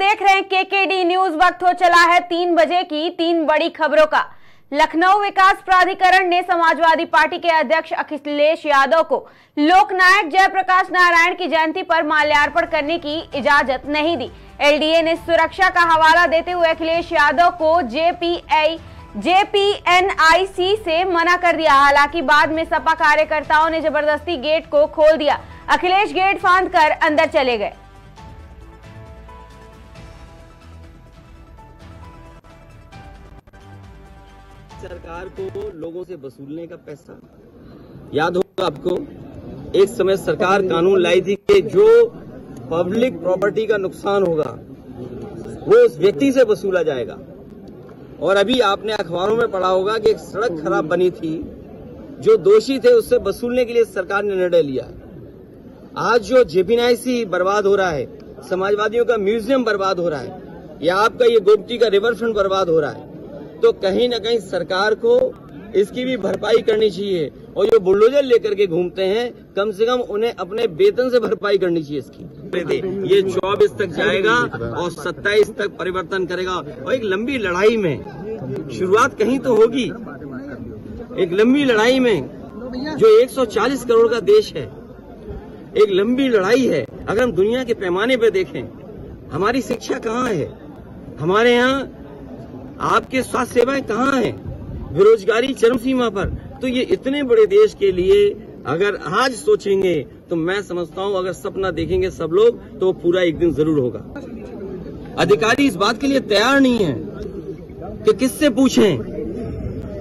देख रहे हैं केकेडी न्यूज। वक्त हो चला है 3 बजे की 3 बड़ी खबरों का। लखनऊ विकास प्राधिकरण ने समाजवादी पार्टी के अध्यक्ष अखिलेश यादव को लोकनायक जयप्रकाश नारायण की जयंती पर माल्यार्पण करने की इजाजत नहीं दी। एलडीए ने सुरक्षा का हवाला देते हुए अखिलेश यादव को जेपीएनआईसी से मना कर दिया। हालांकि बाद में सपा कार्यकर्ताओं ने जबरदस्ती गेट को खोल दिया। अखिलेश गेट फांद कर अंदर चले गए। सरकार को लोगों से वसूलने का पैसा याद होगा आपको। एक समय सरकार कानून लाई थी कि जो पब्लिक प्रॉपर्टी का नुकसान होगा वो उस व्यक्ति से वसूला जाएगा। और अभी आपने अखबारों में पढ़ा होगा कि एक सड़क खराब बनी थी, जो दोषी थे उससे वसूलने के लिए सरकार ने निर्णय लिया। आज जो जेपीएनआईसी बर्बाद हो रहा है, समाजवादियों का म्यूजियम बर्बाद हो रहा है, या आपका ये गोमती का रिवर फ्रंट बर्बाद हो रहा है, तो कहीं न कहीं सरकार को इसकी भी भरपाई करनी चाहिए। और जो बुलडोजर लेकर के घूमते हैं, कम से कम उन्हें अपने वेतन से भरपाई करनी चाहिए इसकी। ये 24 तक जाएगा और 27 तक परिवर्तन करेगा। और एक लंबी लड़ाई में शुरुआत कहीं तो होगी। एक लंबी लड़ाई में जो 140 करोड़ का देश है, एक लंबी लड़ाई है। अगर हम दुनिया के पैमाने पर देखें, हमारी शिक्षा कहाँ है, हमारे यहाँ आपके स्वास्थ्य सेवाएं कहाँ हैं, बेरोजगारी चरम सीमा पर। तो ये इतने बड़े देश के लिए अगर आज सोचेंगे तो मैं समझता हूं अगर सपना देखेंगे सब लोग तो पूरा एक दिन जरूर होगा। अधिकारी इस बात के लिए तैयार नहीं है कि किससे पूछें,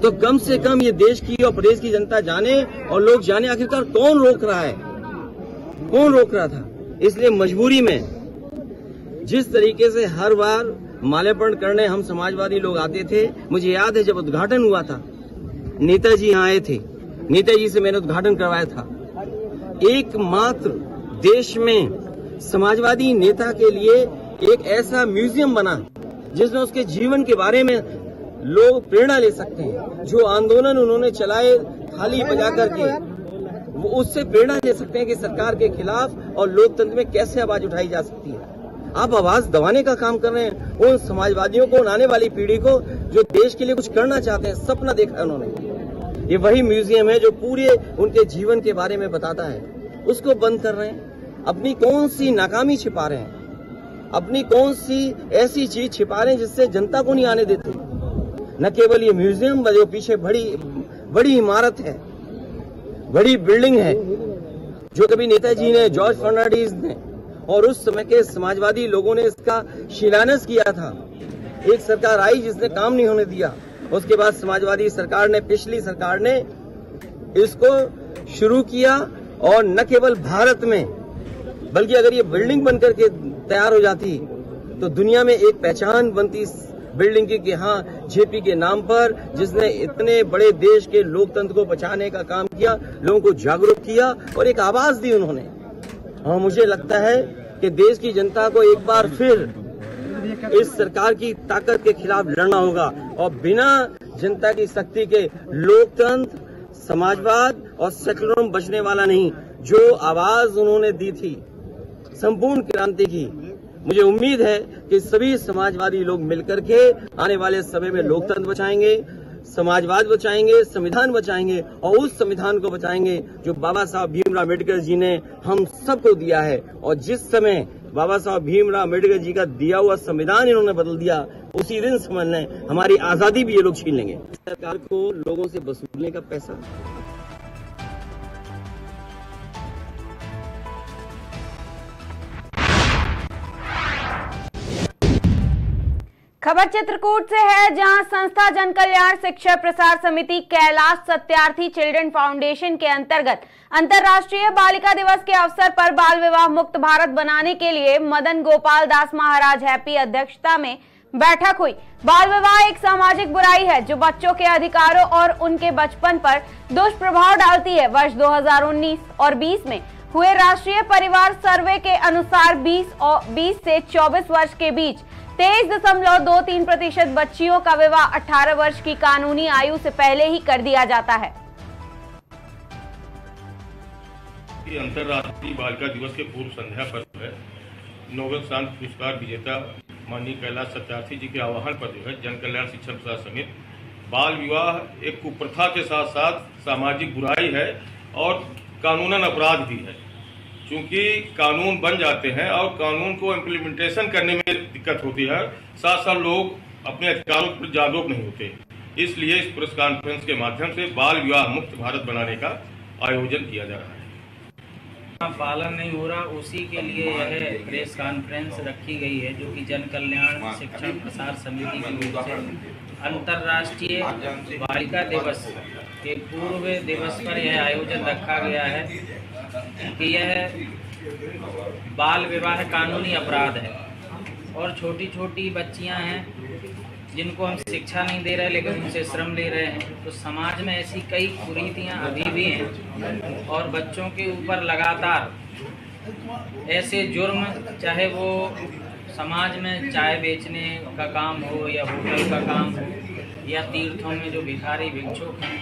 तो कम से कम ये देश की और प्रदेश की जनता जाने और लोग जाने आखिरकार कौन रोक रहा है, कौन रोक रहा था। इसलिए मजबूरी में जिस तरीके से हर बार माल्यार्पण करने हम समाजवादी लोग आते थे, मुझे याद है जब उद्घाटन हुआ था, नेताजी यहाँ आए थे, नेताजी से मैंने उद्घाटन करवाया था। एकमात्र देश में समाजवादी नेता के लिए एक ऐसा म्यूजियम बना जिसमें उसके जीवन के बारे में लोग प्रेरणा ले सकते हैं। जो आंदोलन उन्होंने चलाए थाली बजा करके, वो उससे प्रेरणा ले सकते हैं कि सरकार के खिलाफ और लोकतंत्र में कैसे आवाज उठाई जा सकती है। आप आवाज दबाने का काम कर रहे हैं उन समाजवादियों को, आने वाली पीढ़ी को जो देश के लिए कुछ करना चाहते हैं, सपना देखा है उन्होंने। ये वही म्यूजियम है जो पूरे उनके जीवन के बारे में बताता है, उसको बंद कर रहे हैं। अपनी कौन सी नाकामी छिपा रहे हैं, अपनी कौन सी ऐसी चीज छिपा रहे हैं जिससे जनता को नहीं आने देते। न केवल ये म्यूजियम, जो पीछे बड़ी इमारत है, बड़ी बिल्डिंग है, जो कभी नेताजी ने, जॉर्ज फर्नांडिस ने और उस समय के समाजवादी लोगों ने इसका शिलान्यास किया था। एक सरकार आई जिसने काम नहीं होने दिया, उसके बाद समाजवादी सरकार ने, पिछली सरकार ने इसको शुरू किया। और न केवल भारत में, बल्कि अगर ये बिल्डिंग बनकर के तैयार हो जाती तो दुनिया में एक पहचान बनती इस बिल्डिंग की कि हाँ, जेपी के नाम पर, जिसने इतने बड़े देश के लोकतंत्र को बचाने का काम किया, लोगों को जागरूक किया और एक आवाज दी उन्होंने। और मुझे लगता है कि देश की जनता को एक बार फिर इस सरकार की ताकत के खिलाफ लड़ना होगा। और बिना जनता की शक्ति के लोकतंत्र, समाजवाद और सेकुलरिज्म बचने वाला नहीं। जो आवाज उन्होंने दी थी संपूर्ण क्रांति की, मुझे उम्मीद है कि सभी समाजवादी लोग मिलकर के आने वाले समय में लोकतंत्र बचाएंगे, समाजवाद बचाएंगे, संविधान बचाएंगे और उस संविधान को बचाएंगे जो बाबा साहब भीमराव अम्बेडकर जी ने हम सबको दिया है। और जिस समय बाबा साहब भीमराव अम्बेडकर जी का दिया हुआ संविधान इन्होंने बदल दिया, उसी दिन समझ लें हमारी आजादी भी ये लोग छीन लेंगे। सरकार को लोगों से वसूलने का पैसा खबर चित्रकूट से है, जहां संस्था जन कल्याण शिक्षा प्रसार समिति कैलाश सत्यार्थी चिल्ड्रन फाउंडेशन के अंतर्गत अंतर्राष्ट्रीय बालिका दिवस के अवसर पर बाल विवाह मुक्त भारत बनाने के लिए मदन गोपाल दास महाराज हैप्पी अध्यक्षता में बैठक हुई। बाल विवाह एक सामाजिक बुराई है जो बच्चों के अधिकारों और उनके बचपन पर दुष्प्रभाव डालती है। वर्ष 2019 और 20 में हुए राष्ट्रीय परिवार सर्वे के अनुसार 20 से 24 वर्ष के बीच 23.23% बच्चियों का विवाह 18 वर्ष की कानूनी आयु से पहले ही कर दिया जाता है। अंतर्राष्ट्रीय बालिका दिवस के पूर्व संध्या पर नोबेल शांति पुरस्कार विजेता माननीय कैलाश सत्यार्थी जी के आह्वान पर जो है जन कल्याण शिक्षण प्रसार समिति बाल विवाह एक कुप्रथा के साथ साथ सामाजिक बुराई है और कानूनन अपराध भी है। क्योंकि कानून बन जाते हैं और कानून को इम्प्लीमेंटेशन करने में दिक्कत होती है, साथ साथ लोग अपने अधिकारों पर जागरूक नहीं होते। इसलिए इस प्रेस कॉन्फ्रेंस के माध्यम से बाल विवाह मुक्त भारत बनाने का आयोजन किया जा रहा है। पालन नहीं हो रहा, उसी के लिए यह प्रेस कॉन्फ्रेंस रखी गई है, जो कि जन कल्याण शिक्षण प्रसार समिति की ओर से अंतर्राष्ट्रीय बालिका दिवस के पूर्व दिवस पर यह आयोजन रखा गया है कि यह बाल विवाह कानूनी अपराध है और छोटी छोटी बच्चियां हैं जिनको हम शिक्षा नहीं दे रहे लेकिन उनसे श्रम ले रहे हैं। तो समाज में ऐसी कई कुरीतियां अभी भी हैं और बच्चों के ऊपर लगातार ऐसे जुर्म, चाहे वो समाज में चाय बेचने का काम हो या होटल का काम हो या तीर्थों में जो भिखारी भिक्षुक हैं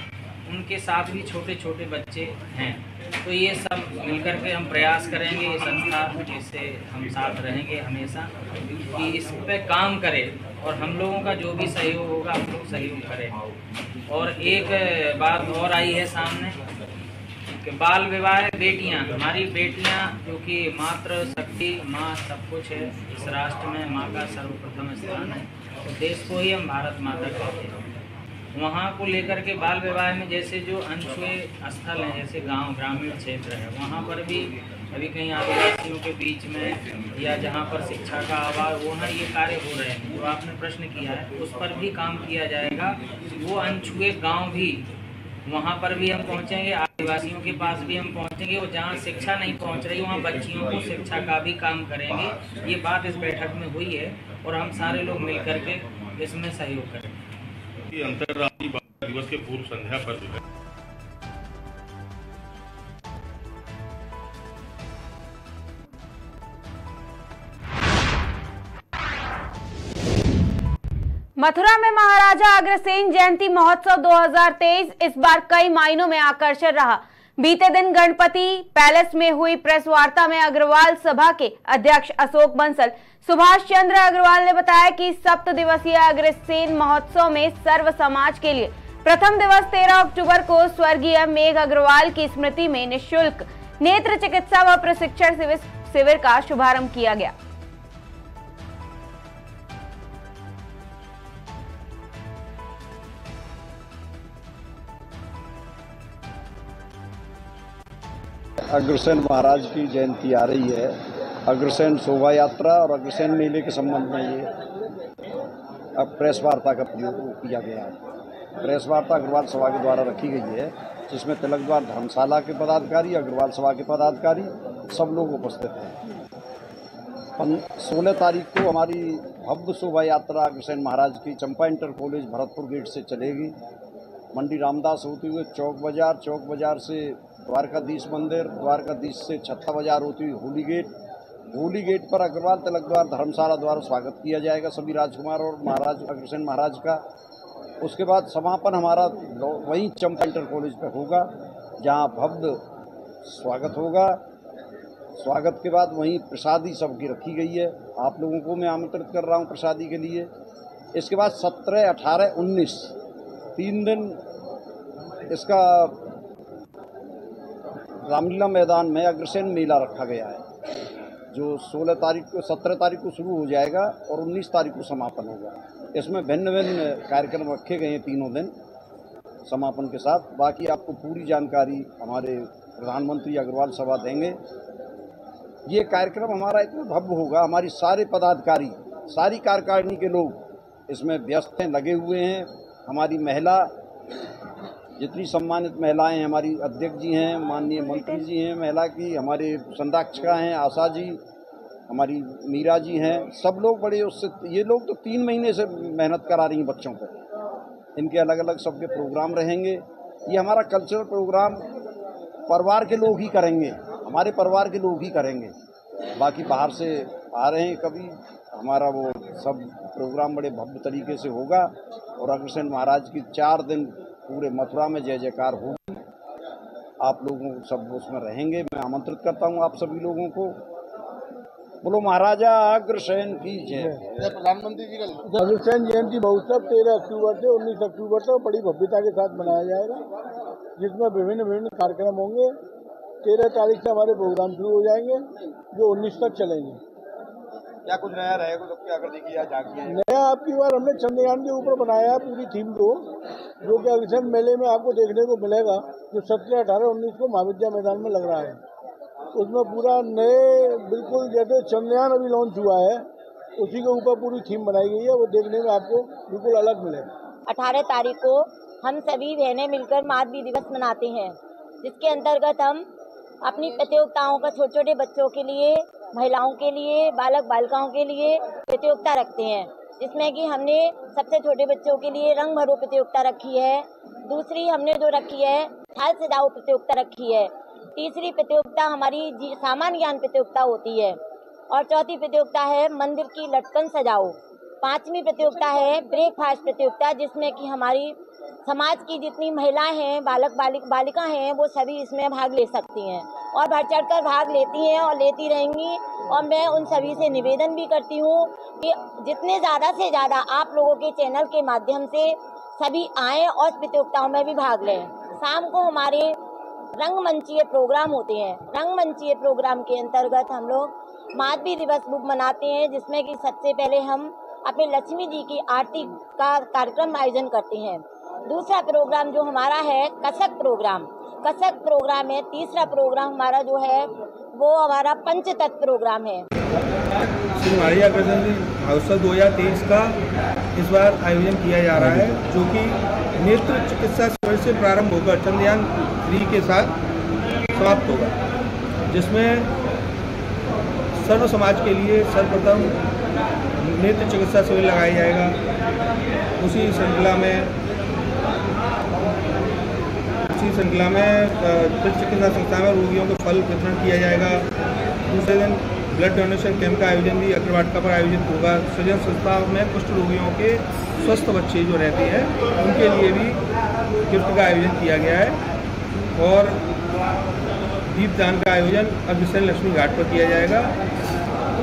उनके साथ भी छोटे छोटे बच्चे हैं। तो ये सब मिलकर के हम प्रयास करेंगे, ये संस्था जिससे हम साथ रहेंगे हमेशा कि इस पे काम करें और हम लोगों का जो भी सहयोग होगा हम लोग सहयोग करें। और एक बात और आई है सामने कि बाल विवाह बेटियां, हमारी बेटियां जो कि मातृ शक्ति, माँ सब कुछ है, इस राष्ट्र में माँ का सर्वप्रथम स्थान है। तो देश को ही हम भारत माता कहते हैं। वहाँ को लेकर के बाल विवाह में जैसे जो अनछुए स्थल हैं, जैसे गांव ग्रामीण क्षेत्र है, वहाँ पर भी अभी कहीं आदिवासियों के बीच में या जहाँ पर शिक्षा का अभाव, वहाँ ये कार्य हो रहे हैं। जो आपने प्रश्न किया है उस पर भी काम किया जाएगा। वो अनछुए गाँव भी, वहाँ पर भी हम पहुँचेंगे, आदिवासियों के पास भी हम पहुँचेंगे और जहाँ शिक्षा नहीं पहुँच रही वहाँ बच्चियों को शिक्षा का भी काम करेंगे। ये बात इस बैठक में हुई है और हम सारे लोग मिल करके इसमें सहयोग करेंगे। अंतर्राष्ट्रीय बालिका दिवस के पूर्व संध्या पर जो है मथुरा में महाराजा अग्रसेन जयंती महोत्सव 2023 इस बार कई मायनों में आकर्षण रहा। बीते दिन गणपति पैलेस में हुई प्रेस वार्ता में अग्रवाल सभा के अध्यक्ष अशोक बंसल सुभाष चंद्र अग्रवाल ने बताया कि 7 दिवसीय अग्रसेन महोत्सव में सर्व समाज के लिए प्रथम दिवस 13 अक्टूबर को स्वर्गीय मेघ अग्रवाल की स्मृति में निःशुल्क नेत्र चिकित्सा व प्रशिक्षण शिविर का शुभारंभ किया गया। अग्रसेन महाराज की जयंती आ रही है। अग्रसेन शोभा यात्रा और अग्रसेन मेले के संबंध में ये अब प्रेस वार्ता का प्रयोग किया गया है। प्रेस वार्ता अग्रवाल सभा के द्वारा रखी गई है, जिसमें तिलक द्वार धर्मशाला के पदाधिकारी, अग्रवाल सभा के पदाधिकारी सब लोग उपस्थित हैं। 16 तारीख को हमारी भव्य शोभा यात्रा अग्रसेन महाराज की चंपा इंटर कॉलेज भरतपुर गेट से चलेगी। मंडी रामदास होते हुए चौक बाजार से द्वारकाधीश मंदिर, द्वारकाधीश से छत्ता बाजार होती हुई होली गेट पर अग्रवाल तिलक द्वार धर्मशाला द्वारा स्वागत किया जाएगा सभी राजकुमार और महाराज अग्रसेन महाराज का। उसके बाद समापन हमारा वहीं चंपा इंटर कॉलेज पर होगा, जहां भव्य स्वागत होगा। स्वागत के बाद वहीं प्रसादी सबकी रखी गई है। आप लोगों को मैं आमंत्रित कर रहा हूं प्रसादी के लिए। इसके बाद 17, 18, 19 3 दिन इसका रामलीला मैदान में अग्रसेन मेला रखा गया है, जो 17 तारीख को शुरू हो जाएगा और 19 तारीख को समापन होगा। इसमें भिन्न भिन्न कार्यक्रम रखे गए हैं तीनों दिन समापन के साथ। बाकी आपको पूरी जानकारी हमारे प्रधानमंत्री अग्रवाल सभा देंगे। ये कार्यक्रम हमारा इतना भव्य होगा, हमारी सारे पदाधिकारी, सारी कार्यकारिणी के लोग इसमें व्यस्त हैं, लगे हुए हैं। हमारी महिला जितनी सम्मानित महिलाएं, हमारी अध्यक्ष जी हैं, माननीय मंत्री जी हैं महिला की, हमारे संरक्षिका हैं आशा जी, हमारी मीरा जी हैं, सब लोग बड़े उससे, ये लोग तो 3 महीने से मेहनत करा रही हैं बच्चों पर। इनके अलग अलग सबके प्रोग्राम रहेंगे। ये हमारा कल्चरल प्रोग्राम परिवार के लोग ही करेंगे, हमारे परिवार के लोग ही करेंगे। बाकी बाहर से आ रहे हैं कभी, हमारा वो सब प्रोग्राम बड़े भव्य तरीके से होगा और अग्रसेन महाराज की 4 दिन पूरे मथुरा में जय जयकार होगी। आप लोगों सब उसमें रहेंगे। मैं आमंत्रित करता हूं आप सभी लोगों को। बोलो महाराजा अग्रसेन की जय। प्रधानमंत्री जी का अग्रसेन जयंती महोत्सव 13 अक्टूबर से 19 अक्टूबर तक बड़ी भव्यता के साथ मनाया जाएगा, जिसमें विभिन्न कार्यक्रम होंगे। 13 तारीख से हमारे प्रोग्राम शुरू हो जाएंगे जो 19 तक चलेंगे। क्या कुछ नया रहेगा? तो क्या कर देखिए नया आपकी बार हमने चंद्रयान के ऊपर बनाया है पूरी थीम को, जो कि अग्रसेन मेले में आपको देखने को मिलेगा, जो 17, 18, 19 को महाविद्या मैदान में लग रहा है। उसमें पूरा नए बिल्कुल जैसे चंद्रयान अभी लॉन्च हुआ है उसी के ऊपर पूरी थीम बनाई गई है, वो देखने में आपको बिल्कुल अलग मिलेगा। 18 तारीख को हम सभी बहनें मिलकर मातृ दिवस मनाते हैं, जिसके अंतर्गत हम अपनी प्रतियोगिताओं का छोटे छोटे बच्चों के लिए, महिलाओं के लिए, बालक बालिकाओं के लिए प्रतियोगिता रखते हैं, जिसमें कि हमने सबसे छोटे बच्चों के लिए रंग भरो प्रतियोगिता रखी है। दूसरी हमने जो रखी है थाल सजाओ प्रतियोगिता रखी है। तीसरी प्रतियोगिता हमारी सामान्य ज्ञान प्रतियोगिता होती है और चौथी प्रतियोगिता है मंदिर की लटकन सजाओ। पांचवी प्रतियोगिता है ब्रेकफास्ट प्रतियोगिता, जिसमें कि हमारी समाज की जितनी महिलाएं हैं, बालक बालिका हैं, वो सभी इसमें भाग ले सकती हैं और बढ़ चढ़कर भाग लेती हैं और लेती रहेंगी। और मैं उन सभी से निवेदन भी करती हूँ कि जितने ज़्यादा से ज़्यादा आप लोगों के चैनल के माध्यम से सभी आएँ और प्रतियोगिताओं में भी भाग लें। शाम को हमारे रंगमंचीय प्रोग्राम होते हैं। रंगमंचीय प्रोग्राम के अंतर्गत हम लोग मातृ दिवस मनाते हैं, जिसमें कि सबसे पहले हम अपने लक्ष्मी जी की आरती का कार्यक्रम आयोजन करते हैं। दूसरा प्रोग्राम जो हमारा है कसक प्रोग्राम है। तीसरा प्रोग्राम हमारा जो है वो हमारा पंचतत्व प्रोग्राम है। श्री महाराजा अग्रसेन महोत्सव 2023 का इस बार आयोजन किया जा रहा है, जो कि नेत्र चिकित्सा शिविर से प्रारंभ होकर चंद्रयान 3 के साथ समाप्त होगा, जिसमें सर्व समाज के लिए सर्वप्रथम नेत्र चिकित्सा शिविर लगाया जाएगा। उसी श्रृंखला में चिकित्सा संस्था में रोगियों को फल वितरण किया जाएगा। दूसरे दिन ब्लड डोनेशन कैंप का आयोजन भी अग्रवाटिका पर आयोजित होगा। सृजन संस्था में कुष्ठ रोगियों के स्वस्थ बच्चे जो रहते हैं उनके लिए भी गिफ्ट का आयोजन किया गया है। और दीपदान का आयोजन अग्रसेन लक्ष्मी घाट पर किया जाएगा।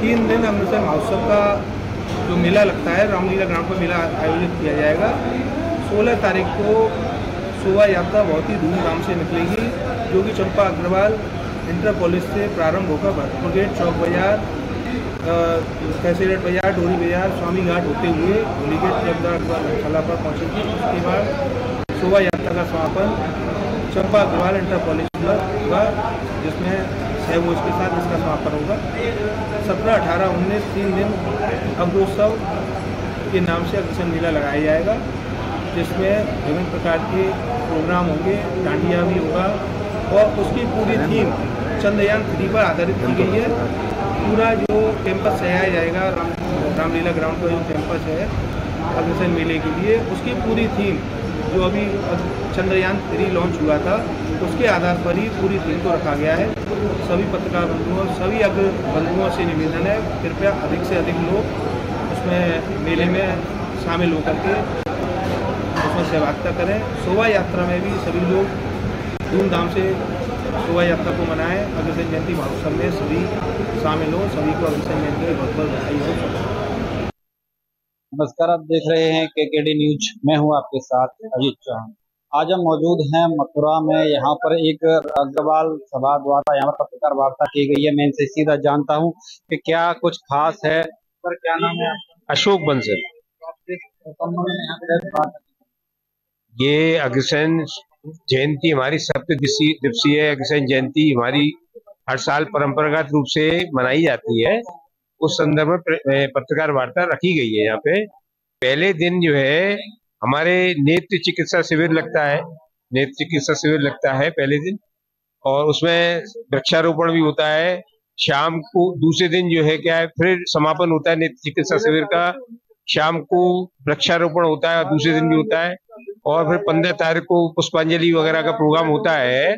3 दिन अग्रसेन महोत्सव का जो मेला लगता है रामलीला ग्राउंड पर मेला आयोजित किया जाएगा। 16 तारीख को शोभा यात्रा बहुत ही धूमधाम से निकलेगी, जो कि चंपा अग्रवाल इंटर कॉलेज से प्रारंभ होकर भरतपुर गेट, चौक बाजार, कैसेरेट बाजार, डोरी बाजार, स्वामी घाट होते हुए होली गेट धर्मशाला पर पहुँचेगी। उसके बाद शोभा यात्रा का समापन चंपा अग्रवाल इंटर कॉलेज पर होगा, जिसमें 6 बोझ के साथ इसका समापन होगा। 17, 18, 19 3 दिन अग्रोत्सव के नाम से अग्रसेन मेला लगाया जाएगा, जिसमें विभिन्न प्रकार के प्रोग्राम होंगे, डांडिया भी होगा और उसकी पूरी थीम चंद्रयान 3 पर आधारित की गई है। पूरा जो कैंपस सजाया जाएगा रामलीला ग्राउंड का जो कैंपस है अग्रसेन मेले के लिए, उसकी पूरी थीम जो अभी चंद्रयान 3 लॉन्च हुआ था उसके आधार पर ही पूरी थीम को रखा गया है। सभी पत्रकार बंधुओं, सभी अग्र बंधुओं से निवेदन है, कृपया अधिक से अधिक लोग उसमें मेले में शामिल होकर के उसमें सहभागिता करें। शोभा यात्रा में भी सभी लोग धूमधाम से शोभा यात्रा को मनाएं। अग्रसेन जयंती महोत्सव में सभी शामिल हो। सभी को अग्रसेन जयंती की बहुत बहुत बधाई हो। नमस्कार, आप देख रहे हैं केकेडी न्यूज। मैं हूं आपके साथ अजीत चौहान। आज हम मौजूद हैं मथुरा में। यहाँ पर एक अग्रवाल सभा द्वारा यहाँ पर पत्रकार वार्ता की गई है। मैं इनसे सीधा जानता हूँ कि क्या कुछ खास है। पर क्या नाम है? अशोक बंसल। ये अग्रसेन जयंती हमारी 7 दिवसीय अग्रसेन जयंती हमारी हर साल परंपरागत रूप से मनाई जाती है। उस संदर्भ में पत्रकार वार्ता रखी गई है। यहाँ पे पहले दिन जो है हमारे नेत्र चिकित्सा शिविर लगता है। नेत्र चिकित्सा शिविर लगता है पहले दिन, और उसमें वृक्षारोपण भी होता है। शाम को दूसरे दिन जो है क्या है, फिर समापन होता है नेत्र चिकित्सा शिविर का। शाम को वृक्षारोपण होता है, दूसरे दिन भी होता है। और फिर 15 तारीख को पुष्पांजलि वगैरह का प्रोग्राम होता है,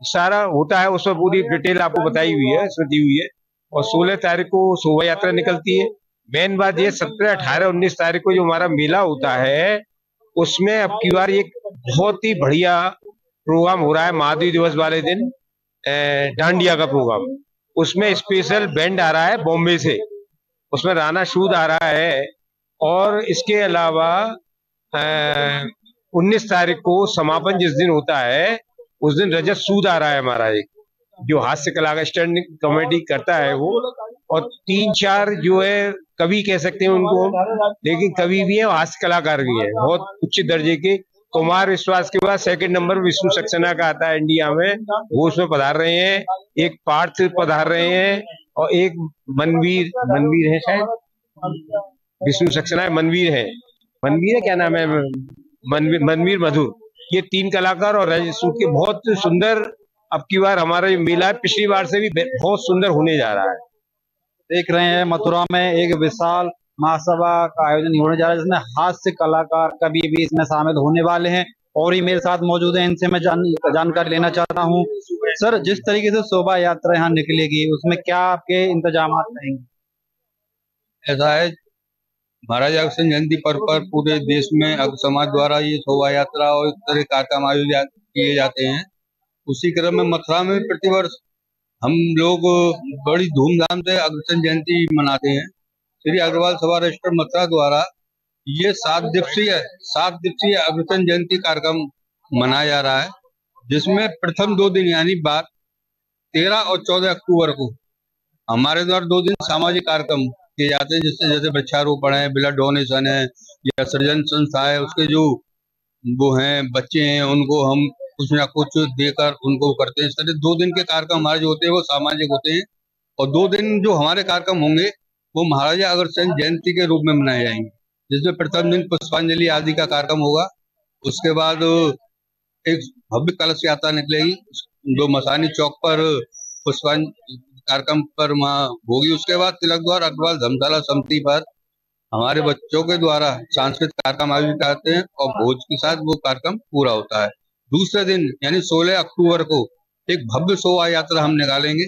सारा होता है। उसमें पूरी डिटेल आपको बताई हुई है, इसमें दी हुई है। और 16 तारीख को शोभा यात्रा निकलती है। मेन बात ये 17, 18, 19 तारीख को जो हमारा मेला होता है, उसमें अब की बार एक बहुत ही बढ़िया प्रोग्राम हो रहा है। मातृ दिवस वाले दिन डांडिया का प्रोग्राम, उसमें स्पेशल बैंड आ रहा है बॉम्बे से, उसमें राणा सूद आ रहा है। और इसके अलावा 19 तारीख को समापन जिस दिन होता है उस दिन रजत सूद आ रहा है हमारा, एक जो हास्य कला का स्टैंड कॉमेडी करता है वो। और 3-4 जो है कवि कह सकते हैं उनको, लेकिन कवि भी है और हास्य कलाकार भी है, बहुत उच्च दर्जे के। कुमार विश्वास के बाद सेकंड नंबर विष्णु सक्सेना का आता है इंडिया में, वो उसमें पधार रहे हैं। एक पार्थ पधार रहे हैं और एक मनवीर है शायद, विष्णु सक्सेना है, मनवीर है, क्या नाम है, मनवीर मधुर। ये 3 कलाकार और रजत सूद के बहुत सुंदर अब की बार हमारा मेला है, पिछली बार से भी बहुत सुंदर होने जा रहा है। देख रहे हैं मथुरा में एक विशाल महासभा का आयोजन होने जा रहा है, जिसमें हास्य कलाकार कवि भी इसमें शामिल होने वाले हैं और ही मेरे साथ मौजूद हैं। इनसे मैं जानकारी लेना चाहता हूं। सर, जिस तरीके से शोभा यात्रा यहाँ निकलेगी उसमें क्या आपके इंतजाम रहेंगे? ऐसा है, महाराजा अग्रसेन जयंती पर्व पर पूरे देश में अग्र समाज द्वारा ये शोभा यात्रा और इस तरह कार्यक्रम आयोजित किए जाते हैं। उसी क्रम में मथुरा में प्रतिवर्ष हम लोग बड़ी धूमधाम से अग्रसेन जयंती मनाते हैं। श्री अग्रवाल सभा रजिस्टर मथुरा द्वारा ये 7 दिवसीय अग्रसेन जयंती कार्यक्रम मनाया जा रहा है, जिसमें प्रथम 2 दिन यानी 13 और 14 अक्टूबर को हमारे द्वारा 2 दिन सामाजिक कार्यक्रम किए जाते हैं, जिससे जैसे वृक्षारोपण है, ब्लड डोनेशन है या सृजन संस्था है, उसके जो वो हैं बच्चे हैं उनको हम कुछ ना कुछ देकर उनको करते हैं। इस तरह 2 दिन के कार्यक्रम हमारे जो होते हैं वो सामाजिक होते हैं। और 2 दिन जो हमारे कार्यक्रम होंगे वो महाराजा अग्रसेन जयंती के रूप में मनाए जाएंगे, जिसमें प्रथम दिन पुष्पांजलि आदि का कार्यक्रम होगा। उसके बाद एक भव्य कलश यात्रा निकलेगी जो मसानी चौक पर पुष्पांजलि कार्यक्रम पर वहाँ होगी। उसके बाद तिलक द्वार अग्रवाल धर्मशाला समिति पर हमारे बच्चों के द्वारा सांस्कृतिक कार्यक्रम आयोजित करते हैं और भोज के साथ वो कार्यक्रम पूरा होता है। दूसरे दिन यानी 16 अक्टूबर को एक भव्य शोभा यात्रा हम निकालेंगे,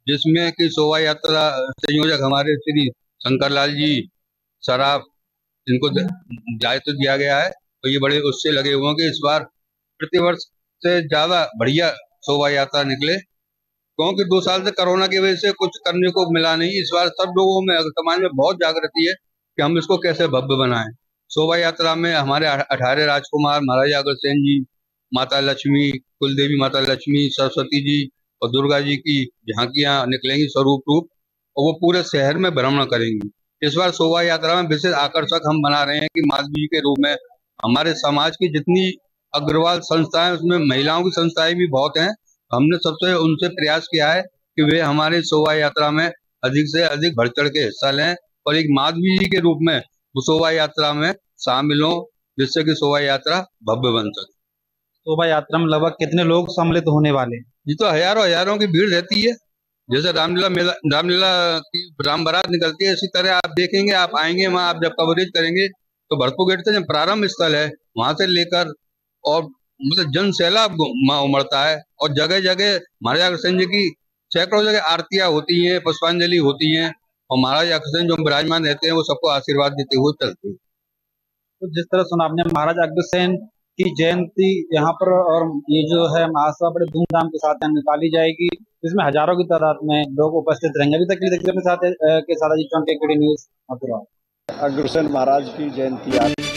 जिसमें कि शोभा यात्रा संयोजक हमारे श्री शंकर लाल जी सराफ, इनको दायित्व दिया गया है और ये बड़े उससे लगे हुए हैं कि इस बार प्रतिवर्ष से ज्यादा बढ़िया शोभा यात्रा निकले, क्योंकि 2 साल से कोरोना की वजह से कुछ करने को मिला नहीं। इस बार सब लोगों में समाज में बहुत जागृति है कि हम इसको कैसे भव्य बनाएं। शोभा यात्रा में हमारे 18 राजकुमार, महाराजा अग्रसेन जी, माता लक्ष्मी, कुलदेवी माता लक्ष्मी, सरस्वती जी और दुर्गा जी की झांकियां निकलेंगी स्वरूप रूप, और वो पूरे शहर में भ्रमण करेंगी। इस बार शोभा यात्रा में विशेष आकर्षक हम बना रहे हैं कि माधवी जी के रूप में हमारे समाज की जितनी अग्रवाल संस्थाएं, उसमें महिलाओं की संस्थाएं भी बहुत हैं। हमने सबसे उनसे प्रयास किया है कि वे हमारे शोभा यात्रा में अधिक से अधिक बढ़ चढ़ के हिस्सा लें और एक माधवी जी के रूप में वो शोभा यात्रा में शामिल हों, जिससे कि शोभा यात्रा भव्य बन सके। शोभा यात्रा में लगभग कितने लोग सम्मिलित होने वाले हैं? ये तो हजारों की भीड़ रहती है। जैसे रामलीला की राम बारात निकलती है, इसी तरह आप देखेंगे, आप आएंगे वहाँ, आप जब कवरेज करेंगे तो भरतपुर गेट से जब प्रारंभ स्थल है वहां से लेकर और मतलब जन सैलाब उमड़ता है और जगह जगह महाराजा अग्रसेन जी की सैकड़ों जगह आरतियां होती हैं, पुष्पांजलि होती हैं और महाराजा अग्रसेन जो विराजमान रहते हैं वो सबको आशीर्वाद देते हुए चलते हैं। तो जिस तरह सुना आपने महाराजा अग्रसेन की जयंती यहाँ पर, और ये जो है महासभा बड़े धूमधाम के साथ निकाली जाएगी, जिसमें हजारों की तादाद में लोग उपस्थित रहेंगे। अभी तक के साथ न्यूज मथुरा। अग्रसेन महाराज की जयंती आज